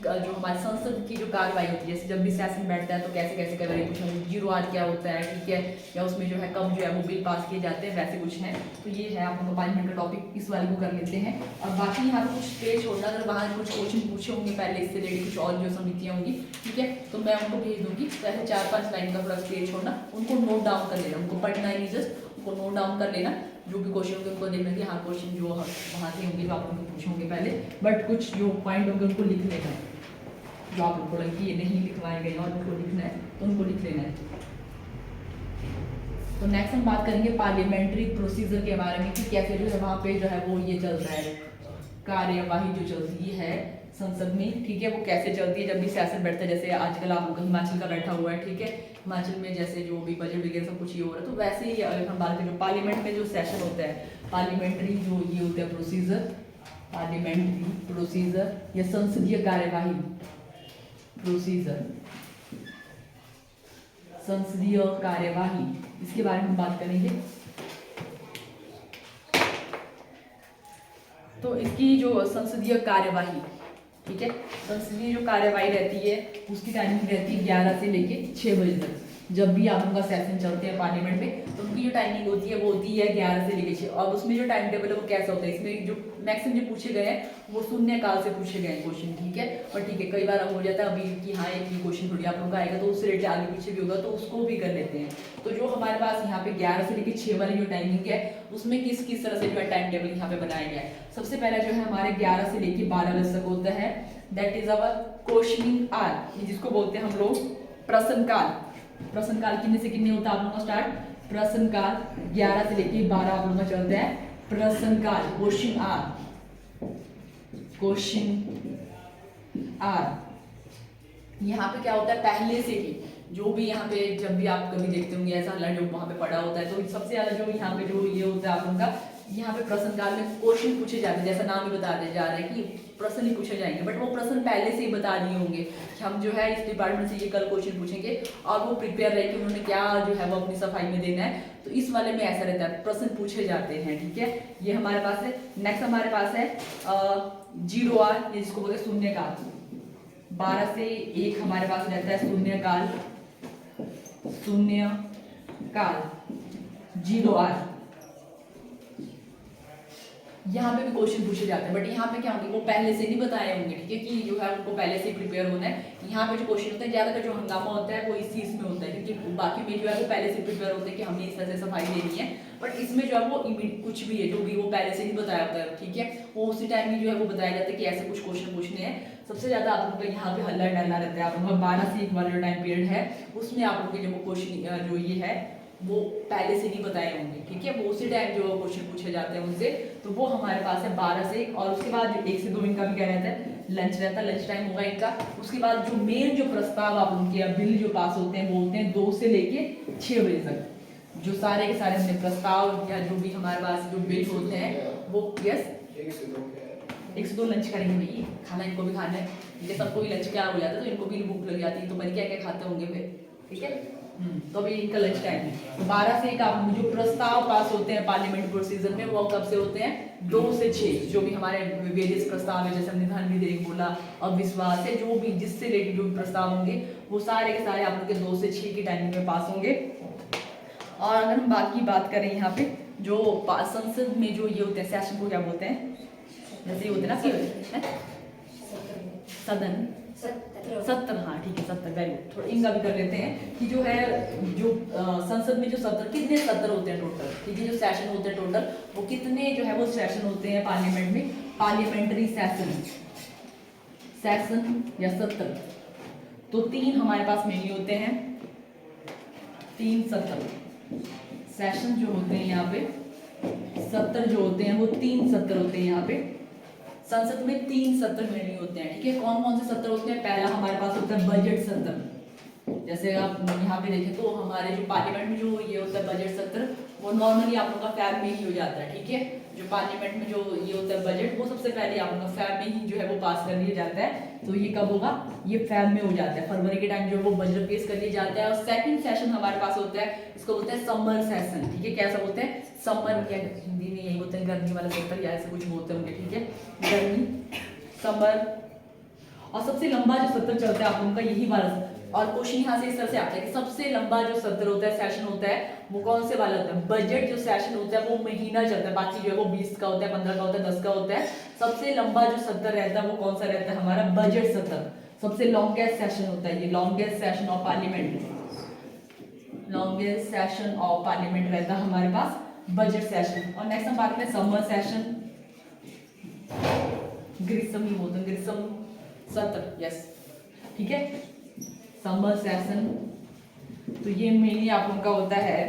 जो हमारी संसद की जो कार्रवाई होती है, जैसे जब भी सेशन बैठता है तो कैसे कैसे करवाई, कुछ है 0R क्या होता है, ठीक है, या उसमें जो है कब जो है वो बिल पास किए जाते हैं, वैसे कुछ है। तो ये है आप लोग पार्लियामेंट का टॉपिक, इस वाले को कर लेते हैं। और बाकी यहाँ पे कुछ पेज छोड़ना, अगर वहाँ कुछ क्वेश्चन पूछे होंगे पहले इससे रिलेटेड, कुछ और जो समितियाँ होंगी, ठीक है, तो मैं उनको भेज दूंगी। तो ऐसे 4-5 लाइन का थोड़ा पेज छोड़ना, उनको नोट डाउन कर लेना, उनको पढ़ना ही नहीं, जस्ट उनको नोट डाउन कर लेना। जो भी क्वेश्चन होंगे उनको देखना कि हाँ क्वेश्चन जो वहाँ से होंगे जो आप उनको पूछोगे पहले, बट कुछ जो पॉइंट होंगे उनको लिख लेना है, जो आप लोग को लगे कि ये नहीं लिखवाए गए और उनको लिखना है तो उनको लिख लेना है। तो नेक्स्ट हम बात करेंगे पार्लियामेंट्री प्रोसीजर के बारे में, कि कैसे जो है वहाँ पे जो है वो ये चल रहा है, कार्यवाही जो चलती है संसद में, ठीक है, वो कैसे चलती है जब भी सेशन बैठता है। जैसे आजकल आप लोग हिमाचल का बैठा हुआ है, ठीक है, हिमाचल में जैसे जो भी बजट वगैरह सब कुछ ये हो रहा है, तो वैसे ही अगर हम बात करें जो पार्लियामेंट में जो सेशन होता है, पार्लियामेंट्री जो ये होता है प्रोसीजर, पार्लियामेंट्री प्रोसीजर या संसदीय कार्यवाही प्रोसीजर, संसदीय कार्यवाही, इसके बारे में हम बात करेंगे। तो इसकी जो संसदीय कार्यवाही, ठीक है, संसदीय जो कार्यवाही रहती है उसकी टाइमिंग रहती है 11 से लेके 6 बजे तक। जब भी आप उनका सेशन चलते हैं पार्लियामेंट में तो उनकी जो टाइमिंग होती है वो होती है 11 से लेके 6। और उसमें जो टाइम टेबल है वो कैसा होता है, इसमें जो मैक्सिमम जो पूछे गए हैं वो शून्यकाल से पूछे गए हैं क्वेश्चन, ठीक है। पर ठीक है, कई बार अब हो जाता है अभी कि हाँ एक ही क्वेश्चन थोड़ी आप लोग का आएगा तो उससे रिलेटेड आगे पीछे भी होगा तो उसको भी कर लेते हैं। तो जो हमारे पास यहाँ पे 11 से लेके 6 वाली जो टाइमिंग है उसमें किस किस तरह से जो है टाइम टेबल यहाँ पे बनाया गया है। सबसे पहला जो है हमारे 11 से लेके 12 बजे तक होता है, that is our questioning hour, जिसको बोलते हैं हम लोग प्रश्नकाल। प्रश्नकाल कितने से कितने होता है आप लोगों का स्टार्ट, प्रश्नकाल 11 से लेके 12 आप लोगों का चलता है प्रश्नकाल, क्वेश्चन आवर, क्वेश्चन आवर। यहाँ पे क्या होता है पहले से ही जो भी यहाँ पे जब भी आप कभी देखते होंगे ऐसा जो वहाँ पे पड़ा होता है तो सबसे ज्यादा जो यहाँ पे जो ये होता है आप लोगों का यहाँ पे प्रश्न काल में क्वेश्चन पूछे जाते हैं, जैसा नाम ही बताते जा रहा है कि प्रश्न ही पूछे जाएंगे, बट वो प्रश्न पहले से ही बता दिए होंगे कि हम जो है इस डिपार्टमेंट से ये कल क्वेश्चन पूछेंगे, और वो प्रिपेयर रहे कि उन्होंने क्या जो है वो अपनी सफाई में देना है। तो इस वाले में ऐसा रहता है, प्रश्न पूछे जाते हैं, ठीक है। ये हमारे पास है। नेक्स्ट हमारे पास है 0R, जिसको बोलते हैं शून्यकाल। 12 से 1 हमारे पास रहता है शून्यकाल, शून्यकाल 0R। यहाँ पे भी क्वेश्चन पूछे जाते हैं, बट यहाँ पे क्या होंगे वो पहले से नहीं बताए होंगे, ठीक है, कि जो है उनको पहले से प्रिपेयर होना है। यहाँ पे जो क्वेश्चन होते हैं ज्यादातर जो हंगामा होता है वो इस चीज में होता है, क्योंकि बाकी में जो है वो पहले से प्रिपेयर होते हैं कि हमने इस तरह से सफाई लेनी है, बट इसमें जो है वो कुछ भी है जो भी वो पहले से नहीं बताया होता है, ठीक है। वो उसी टाइम में जो है वो बताया जाता है कि ऐसे कुछ क्वेश्चन पूछने हैं। सबसे ज्यादा आप लोगों का यहाँ पे हल्ला डलना रहता है। आप लोगों का 12 से 1 वाला जो टाइम पीरियड है उसमें आप लोगों के जो क्वेश्चन जो ये है वो पहले से नहीं बताए होंगे, ठीक है। वो उसी टाइम जो क्वेश्चन पूछे जाते हैं उनसे, तो वो हमारे पास है 12 से 1। और उसके बाद 1 से 2 इनका भी क्या रहता है, लंच रहता है, लंच टाइम होगा इनका। उसके बाद जो मेन जो प्रस्ताव आप उनके बिल जो पास होते हैं वो होते हैं 2 से लेके 6 बजे तक। जो सारे के सारे हमने प्रस्ताव या जो भी हमारे पास जो बिल होते हैं वो यस 1 से 2 लंच करेंगे भाई, खाना इनको भी खाना है, ठीक है। सबको भी लंच क्या हो जाता है तो इनको भी भूख लग जाती है, तो भाई क्या क्या खाते होंगे फिर, ठीक है। तो अभी इनका लंच टाइम है। तो 12 से 1 आप जो प्रस्ताव पास होते हैं पार्लियामेंट प्रोसीजर में वो कब से होते हैं, 2 से 6। जो भी हमारे वेरियस प्रस्ताव है, जैसे संविधान विधेयक बोला, अविश्वास है, जो भी जिससे रिलेटेड जो भी प्रस्ताव होंगे वो सारे के सारे आप लोग के 2 से 6 की टाइमिंग में पास होंगे। और अगर हम बाकी बात करें यहाँ पे जो संसद में जो ये होते हैं सेशन को क्या बोलते हैं, जैसे ये होते हैं ना सदन, सत्र, हाँ ठीक है सत्र, वेरी गुड। थोड़ा इनका भी कर लेते हैं कि जो है जो संसद में जो सत्र, कितने सत्र होते हैं टोटल, ठीक है। जो सेशन होते हैं टोटल वो कितने जो है वो सेशन होते हैं पार्लियामेंट में, पार्लियामेंट्री सेशन, सेशन या सत्र। तो 3 हमारे पास मेनली होते हैं, 3 सत्र सेशन जो होते हैं यहाँ पे, सत्र जो होते हैं वो 3 सत्र होते हैं यहाँ पे। संसद में 3 सत्र मेनली होते हैं, ठीक है। कौन कौन से सत्र होते हैं, पहला हमारे पास होता है बजट सत्र। जैसे आप यहाँ पे देखें तो हमारे जो पार्लियामेंट में जो ये होता है बजट सत्र वो नॉर्मली आप लोगों का फैब में ही हो जाता है, ठीक है। जो पार्लियामेंट में जो ये होता है बजट वो सबसे पहले आप लोगों का फैब में ही जो है वो पास कर लिया जाता है। तो ये कब होगा, ये फैब में हो जाता है, फरवरी के टाइम जो वो बजट पेश कर लिया जाता है। और सेकंड सेशन हमारे पास होता है, इसको बोलते हैं समर सेशन, ठीक है। कैसा बोलते हैं, समर, या हिंदी में यही बोलते हैं गर्मी वाला सत्र या ऐसे कुछ बोलते होंगे, ठीक है, गर्मी, समर। और सबसे लंबा जो सत्र चलता है आप लोगों का यही वाला। और क्वेश्चन यहाँ से इस तरह से आता है कि सबसे लंबा जो सत्र होता है, सेशन होता है, वो कौन से वाला होता है, बजट जो सेशन होता है वो महीना चलता है, बाकी जो है वो 20 का होता है, 15 का होता है, 10 का होता है। सबसे लंबा जो सत्र रहता है वो कौन सा रहता है, हमारा बजट सत्र। सबसे लॉन्गेस्ट सेशन होता है ये, longest session of parliament, longest session of parliament रहता है हमारे पास बजट सेशन। और नेक्स्ट हम बात करें समर सेशन, ग्रीष्म ही बोलते हैं, ग्रीष्म सत्र, यस, ठीक है, समर सेशन। तो ये मेनली आप लोगों का होता है,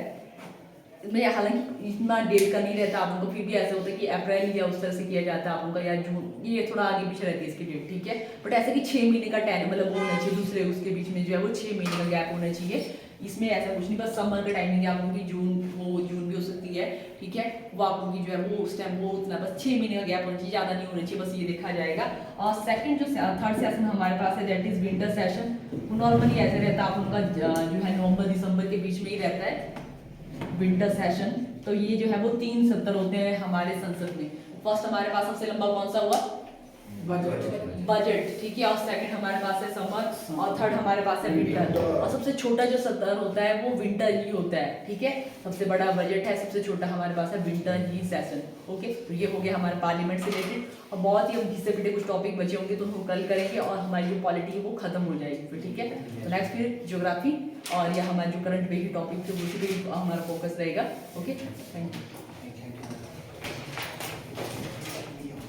इसमें हालांकि इतना डेट का नहीं रहता आप लोगों को, फिर भी ऐसा होता है कि अप्रैल या उस तरह से किया जाता है आप लोगों का, या जून, ये थोड़ा आगे पीछे रहती है इसकी डेट, ठीक है। बट ऐसा कि 6 महीने का टाइम मतलब वो होना चाहिए, दूसरे उसके बीच में जो है वो 6 महीने का गैप होना चाहिए। इसमें ऐसा कुछ नहीं, बस समर का टाइमिंग है आप लोगों की, जून भी हो सकती है, ठीक है। वो आप लोगों की जो है वो उस टाइम वो उतना बस 6 महीने का गैप होना चाहिए, ज़्यादा नहीं होना चाहिए, बस ये देखा जाएगा। और सेकंड जो थर्ड सेशन हमारे पास है that is winter session. Normally ऐसे रहता है आप लोगों का जो है नवंबर दिसंबर के बीच में ही रहता है विंटर सेशन। तो ये जो है वो 3 सत्र होते हैं हमारे संसद में। फर्स्ट हमारे पास सबसे लंबा कौन सा हुआ, बजट, ठीक है। और सेकंड हमारे पास है समर, और थर्ड हमारे पास है विंटर। और सबसे छोटा जो सत्र होता है वो विंटर ही होता है, ठीक है। सबसे बड़ा बजट है, सबसे छोटा हमारे पास है विंटर ही सेशन, ओके। तो ये हो गया हमारे पार्लियामेंट से रिलेटेड। और बहुत ही घिसे पिटे कुछ टॉपिक बचे होंगे तो हम कल करेंगे, और हमारी जो पॉलिटी है वो खत्म हो जाएगी फिर, ठीक है। तो नेक्स्ट फिर ज्योग्राफी और या हमारे जो करंट पे की टॉपिक थे उसी पे हमारा फोकस रहेगा, ओके। Thank you.